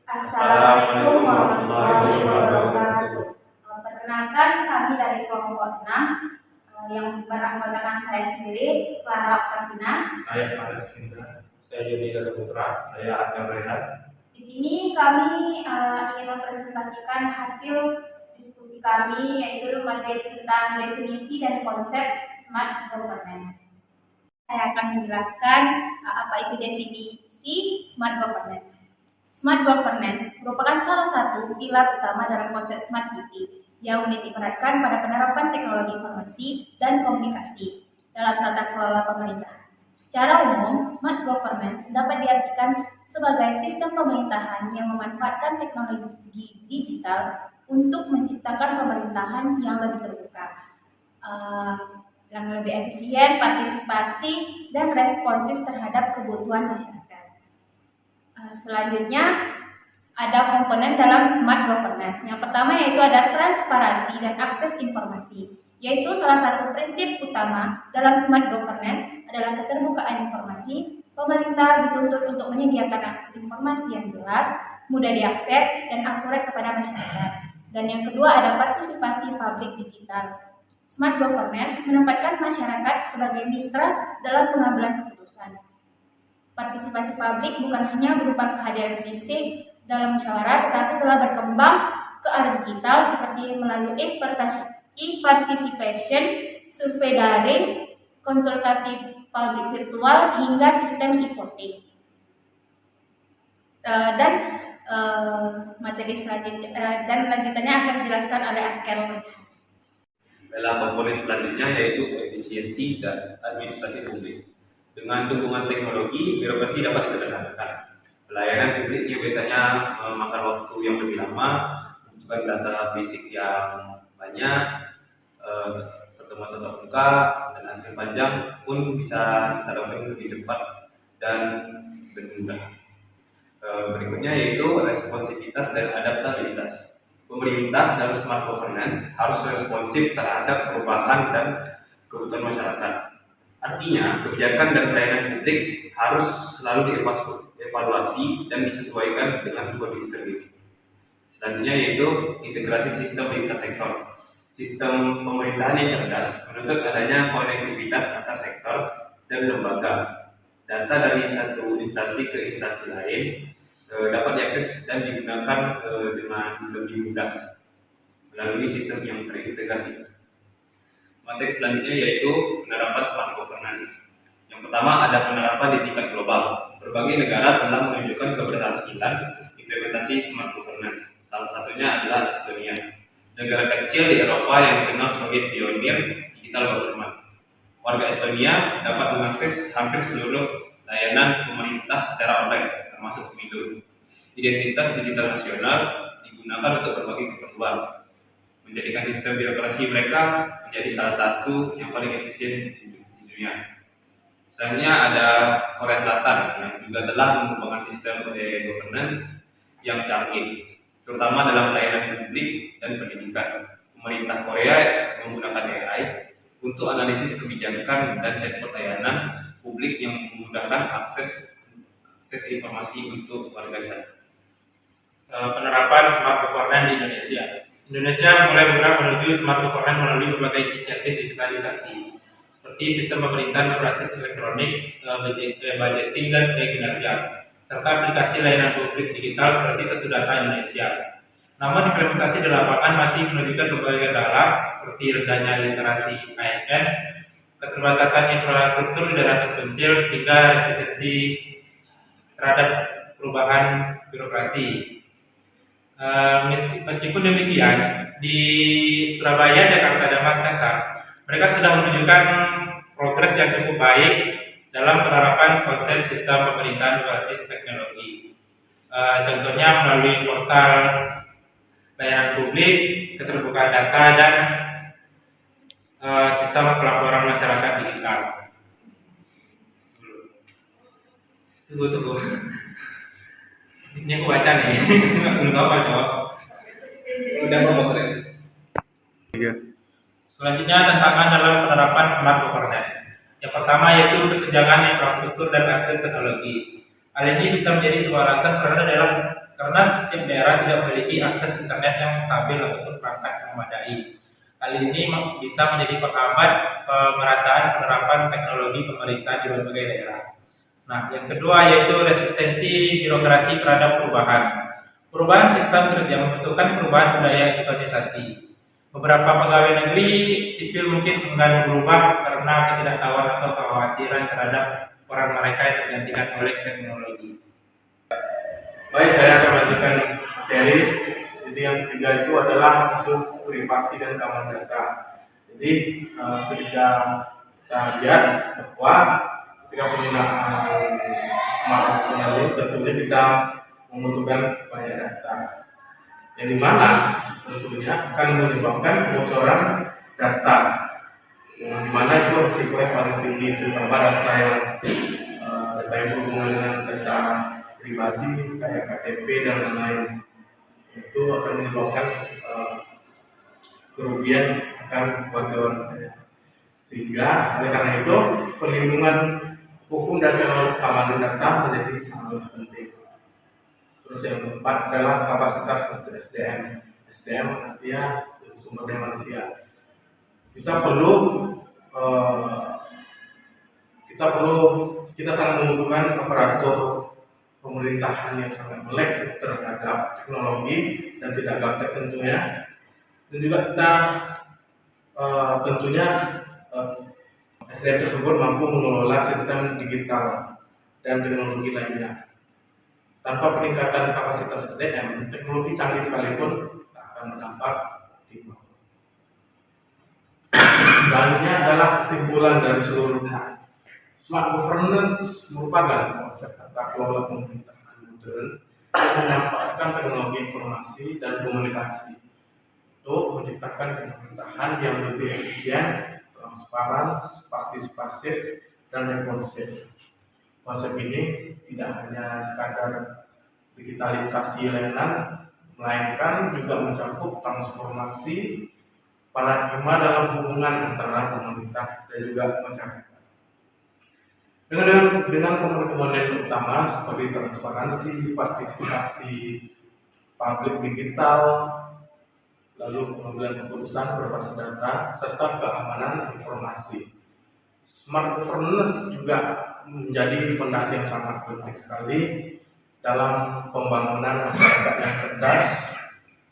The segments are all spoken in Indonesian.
Assalamualaikum warahmatullahi wabarakatuh. Perkenalkan, kami dari kelompok 6 yang beranggotakan saya sendiri, Clara Octavina. Saya Farid Sindra. Saya Yudi Gata Putra. Saya Akil Rehan. Di sini kami ingin mempresentasikan hasil diskusi kami, yaitu materi tentang definisi dan konsep smart governance. Saya akan menjelaskan apa itu definisi smart governance. Smart governance merupakan salah satu pilar utama dalam konsep smart city yang menitikberatkan pada penerapan teknologi informasi dan komunikasi dalam tata kelola pemerintahan. Secara umum, smart governance dapat diartikan sebagai sistem pemerintahan yang memanfaatkan teknologi digital untuk menciptakan pemerintahan yang lebih terbuka, yang lebih efisien, partisipasi, dan responsif terhadap kebutuhan masyarakat. Selanjutnya, ada komponen dalam smart governance. Yang pertama yaitu ada transparansi dan akses informasi, yaitu salah satu prinsip utama dalam smart governance adalah keterbukaan informasi. Pemerintah dituntut untuk menyediakan akses informasi yang jelas, mudah diakses, dan akurat kepada masyarakat. Dan yang kedua ada partisipasi publik digital. Smart governance menempatkan masyarakat sebagai mitra dalam pengambilan keputusan. Partisipasi publik bukan hanya berupa kehadiran fisik dalam musyawarah, tetapi telah berkembang ke arah digital seperti melalui e-participation, survei daring, konsultasi publik virtual, hingga sistem e-voting. Materi selanjutnya dan lanjutannya akan dijelaskan oleh Akel. Dalam komponen selanjutnya yaitu efisiensi dan administrasi publik. Dengan dukungan teknologi, birokrasi dapat disederhanakan. Pelayanan publik yang biasanya memakan waktu yang lebih lama, membutuhkan data fisik yang banyak, pertemuan tatap muka, dan antrian panjang pun bisa kita lakukan lebih cepat dan mudah. Berikutnya yaitu responsivitas dan adaptabilitas. Pemerintah dalam smart governance harus responsif terhadap perubahan dan kebutuhan masyarakat. Artinya, kebijakan dan pelayanan publik harus selalu dievaluasi dan disesuaikan dengan kondisi terkini. Selanjutnya yaitu integrasi sistem lintas sektor. Sistem pemerintahan yang cerdas menuntut adanya konektivitas antar sektor dan lembaga. Data dari satu instansi ke instansi lain dapat diakses dan digunakan dengan lebih mudah melalui sistem yang terintegrasi. Materi selanjutnya yaitu penerapan smart governance. Yang pertama ada penerapan di tingkat global. Berbagai negara telah menunjukkan keberhasilan implementasi smart governance. Salah satunya adalah Estonia, negara kecil di Eropa yang dikenal sebagai pionir digital government. Warga Estonia dapat mengakses hampir seluruh layanan pemerintah secara online, termasuk pemilu. Identitas digital nasional digunakan untuk berbagai keperluan, menjadikan sistem birokrasi mereka menjadi salah satu yang paling efisien di dunia. Selanjutnya ada Korea Selatan yang juga telah mengembangkan sistem governance yang canggih, terutama dalam pelayanan publik dan pendidikan. Pemerintah Korea menggunakan AI untuk analisis kebijakan dan chatbot layanan publik yang memudahkan akses informasi untuk warga di sana. Penerapan smart governance di Indonesia. Indonesia mulai bergerak menuju smart governance melalui berbagai inisiatif digitalisasi seperti sistem pemerintahan berbasis elektronik, budgeting dan kinerja, serta aplikasi layanan publik digital seperti Satu Data Indonesia. Namun implementasi di lapangan masih menunjukkan berbagai kendala seperti rendahnya literasi ASN, keterbatasan infrastruktur di daerah terpencil, hingga resistensi terhadap perubahan birokrasi. Meskipun demikian, di Surabaya, Jakarta, dan Makassar, mereka sudah menunjukkan progres yang cukup baik dalam penerapan konsep sistem pemerintahan berbasis teknologi. Contohnya melalui portal layanan publik, keterbukaan data, dan sistem pelaporan masyarakat digital. Tunggu. Ini aku baca nih, belum tahu apa jawab. Udah ngomong sering. Selanjutnya tantangan dalam penerapan smart governance. Yang pertama yaitu kesenjangan infrastruktur dan akses teknologi. Hal ini bisa menjadi sebuah alasan karena dalam karena setiap daerah tidak memiliki akses internet yang stabil ataupun perangkat yang memadai. Hal ini bisa menjadi penghambat pemerataan penerapan teknologi pemerintah di berbagai daerah. Nah, yang kedua yaitu resistensi birokrasi terhadap perubahan. Perubahan sistem kerja membutuhkan perubahan budaya elektronisasi. Beberapa pegawai negeri sipil mungkin enggan berubah karena ketidaktahuan atau kekhawatiran terhadap peran mereka yang tergantikan oleh teknologi. Baik, saya akan melanjutkan materi. Jadi yang ketiga itu adalah isu privasi dan keamanan data. Jadi ketika kita lihat bahwa ketika penggunaan smartphone lalu tentunya kita membutuhkan banyak data. Yang dimana tentunya akan menyebabkan kebocoran data. Yang dimana itu risiko yang paling tinggi, terutama data yang berhubungan dengan data pribadi kayak KTP dan lain-lain. Itu akan menyebabkan kerugian akan warga-warga. Sehingga oleh karena itu perlindungan hukum dan keamanan data menjadi sangat penting. Terus yang keempat adalah kapasitas SDM. SDM artinya sumber daya manusia. Kita sangat membutuhkan aparatur pemerintahan yang sangat melek terhadap teknologi dan tidak gaptek tentunya. Dan juga kita tentunya SDM tersebut mampu mengelola sistem digital dan teknologi lainnya. Tanpa peningkatan kapasitas SDM, teknologi canggih sekalipun tak akan berdampak optimal. Selanjutnya adalah kesimpulan dari seluruhnya. Smart governance merupakan konsep tata kelola pemerintahan modern yang memanfaatkan teknologi informasi dan komunikasi untuk menciptakan pemerintahan yang lebih efisien, transparan, partisipatif, dan responsif. Konsep ini tidak hanya sekadar digitalisasi layanan, melainkan juga mencakup transformasi paradigma dalam hubungan antara pemerintah dan juga masyarakat. Dengan komponen utama seperti transparansi, partisipasi publik digital, lalu pengambilan keputusan berbasis data, serta keamanan informasi. Smart governance juga menjadi fondasi yang sangat penting sekali dalam pembangunan masyarakat yang cerdas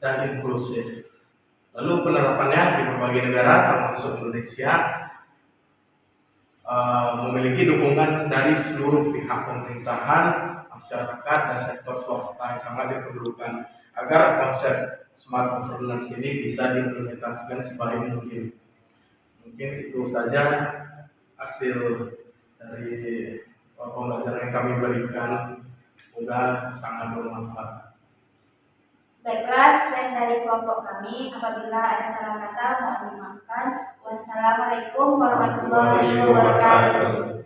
dan inklusif. Lalu penerapannya di berbagai negara termasuk Indonesia memiliki dukungan dari seluruh pihak pemerintahan, masyarakat, dan sektor swasta yang sangat diperlukan agar konsep smart governance ini bisa diimplementasikan sebaik mungkin. Mungkin itu saja hasil dari pembelajaran yang kami berikan, semoga sangat bermanfaat. Baiklah, sekian dari kelompok kami. Apabila ada salah kata, mohon dimaafkan. Wassalamualaikum warahmatullahi wabarakatuh.